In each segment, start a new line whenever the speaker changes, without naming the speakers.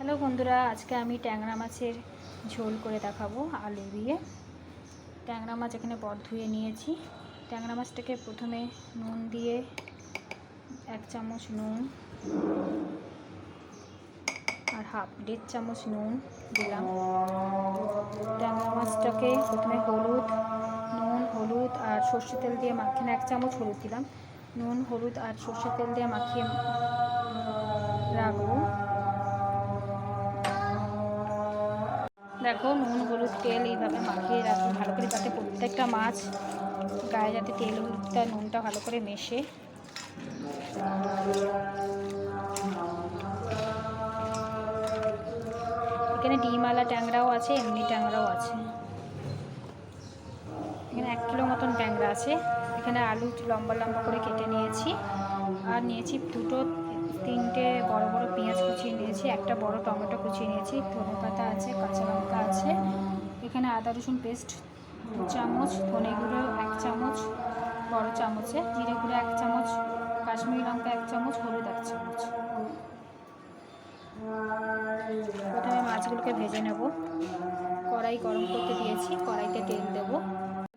Hello বন্ধুরা, আজকে আমি ট্যাংরা মাছের ঝোল করে দেখাবো আলু দিয়ে। ট্যাংরা মাছ এখানে ধুয়ে নিয়েছি। ট্যাংরা মাছটাকে প্রথমে নুন দিয়ে 1 চামচ নুন আর 1/2 চামচ নুন দিলাম। ট্যাংরা মাছটাকে প্রথমে হলুদ আর সর্ষে তেল দিয়ে মাখিয়ে 1 চামচ হলুদ দিলাম। নুন, হলুদ আর সর্ষে তেল দিয়ে মাখিয়ে রাখবো। দেখো, নুন, হলুদ, তেল এইভাবে মাখিয়ে রাখবো ভালো করে, যাতে প্রত্যেকটা মাছ গায়ে যাতে তেল, হলুদটা, নুনটা ভালো করে মেশে। এখানে ডিমওয়ালা ট্যাংরাও আছে, এমনি ট্যাংরাও আছে। এখানে 1 কিলো মতন ট্যাংরা আছে। এখানে আলু লম্বা লম্বা করে কেটে নিয়েছি, আর নিয়েছি 3টে বড় বড় পেঁয়াজ কুচিয়ে নিয়েছি, একটা বড় টমেটো কুচিয়ে নিয়েছি, ধনেপাতা আছে, কাঁচা লঙ্কা আছে। এখানে আদা রসুন পেস্ট 2 চামচ, ধনে গুঁড়ো 1 চামচ বড় চামচে, জিরে গুঁড়ো 1 চামচ, কাশ্মীরি লঙ্কা 1 চামচ, হলুদ 1 চামচ। প্রথমে মাছগুলোকে ভেজে নেব। কড়াই গরম করতে দিয়েছি, কড়াইতে তেল দেব।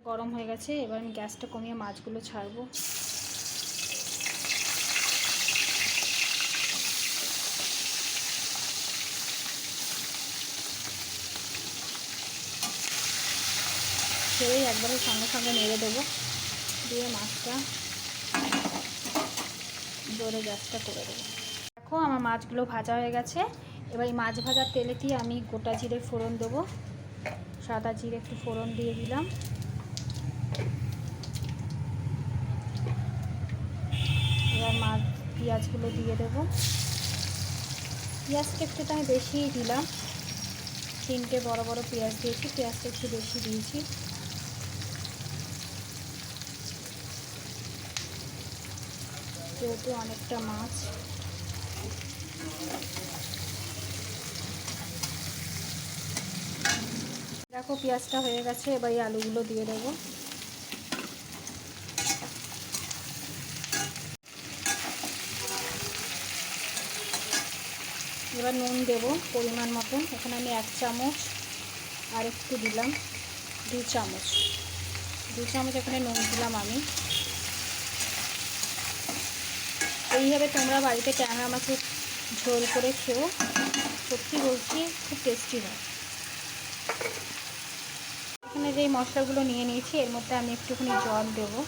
গরম হয়ে গেছে, এবার আমি গ্যাসটা কমিয়ে মাছগুলো ছাড়বো। ছেড়েই একবারে সঙ্গে সঙ্গে নেড়ে দেবো, দিয়ে মাছটা জোরে গ্যাসটা করে দেবো। দেখো, আমার মাছগুলো ভাজা হয়ে গেছে। এবার এই মাছ ভাজার তেলেতেই আমি গোটা জিরে ফোড়ন দেবো। সাদা জিরে একটু ফোড়ন দিয়ে দিলাম। এবার পেঁয়াজগুলো দিয়ে দেবো। পেঁয়াজটা একটু আমি বেশিই দিলাম, 3টে বড় বড় পেঁয়াজ দিয়েছি, পেঁয়াজটা একটু বেশি দিয়েছি। যেহেতু অনেকটা মাছ, দেখো পেঁয়াজটা হয়ে গেছে। এবার এই আলুগুলো দিয়ে দেবো। এবার নুন দেবো পরিমাণ মতন। এখানে আমি 1 চামচ আর একটু দিলাম, 2 চামচ এখানে নুন দিলাম আমি। এইভাবে তোমরা বাড়িতে ট্যাংরা মাছের ঝোল করে খেও, সত্যি বলছি খুব টেস্টি হয়। এখানে যেই মশলাগুলো নিয়ে নিয়েছি, এর মধ্যে আমি একটুখানি জল দেবো।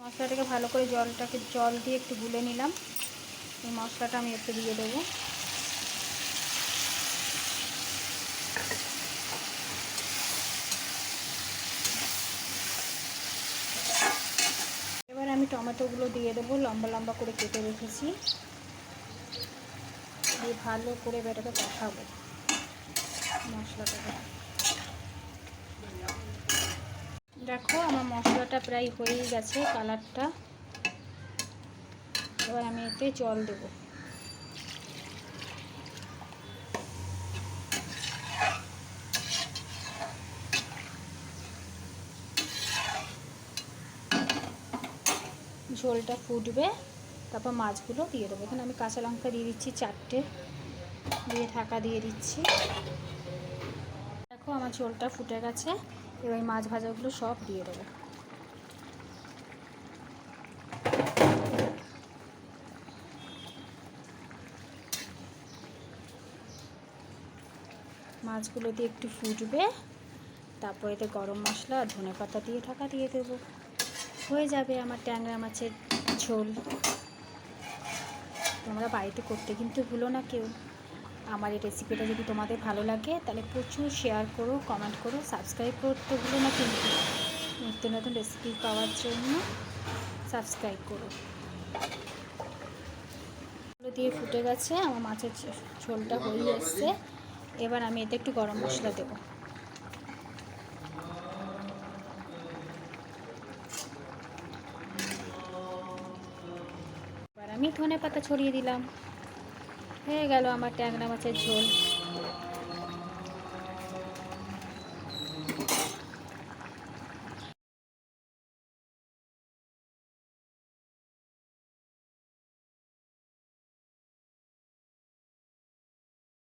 মশলাটাকে ভালো করে জল দিয়ে একটু গুলে নিলাম। এই মশলাটা আমি একটু দিয়ে দেবো। এবার আমি টমেটোগুলো দিয়ে দেবো, লম্বা লম্বা করে কেটে রেখেছি। দিয়ে ভালো করে এটাকে কষাবো মশলাটাকে। দেখো, আমার মশলাটা প্রায় হয়েই গেছে, কালারটা। এবার আমি এতে জল দেব। ঝোলটা ফুটবে, তারপর মাছগুলো দিয়ে দেবো। এখানে আমি কাঁচা লঙ্কা দিয়ে দিচ্ছি 4টে, দিয়ে ঢাকা দিয়ে দিচ্ছি। দেখো, আমার ঝোলটা ফুটে গেছে। এবার মাছ ভাজাগুলো সব দিয়ে দেবো। মাছগুলো দিয়ে একটু ফুটবে, তারপর এতে গরম মশলা আর ধনেপাতা দিয়ে ঢাকা দিয়ে দেবো। হয়ে যাবে আমার ট্যাংরা মাছের ঝোল। তোমরা বাড়িতে করতে কিন্তু ভুলো না কেউ। আমার এই রেসিপিটা যদি তোমাদের ভালো লাগে, তাহলে প্রচুর শেয়ার করো, কমেন্ট করো, সাবস্ক্রাইব করতে ভুলো না কিন্তু। নিত্য নতুন রেসিপি পাওয়ার জন্য সাবস্ক্রাইব করো। দিয়ে ফুটে গেছে, আমার মাছের ঝোলটা হয়ে এসছে। এবার আমি এতে একটু গরম মশলা দেবো। এবার আমি ধনেপাতা ছড়িয়ে দিলাম। হয়ে গেল আমার ট্যাংরা মাছের ঝোল।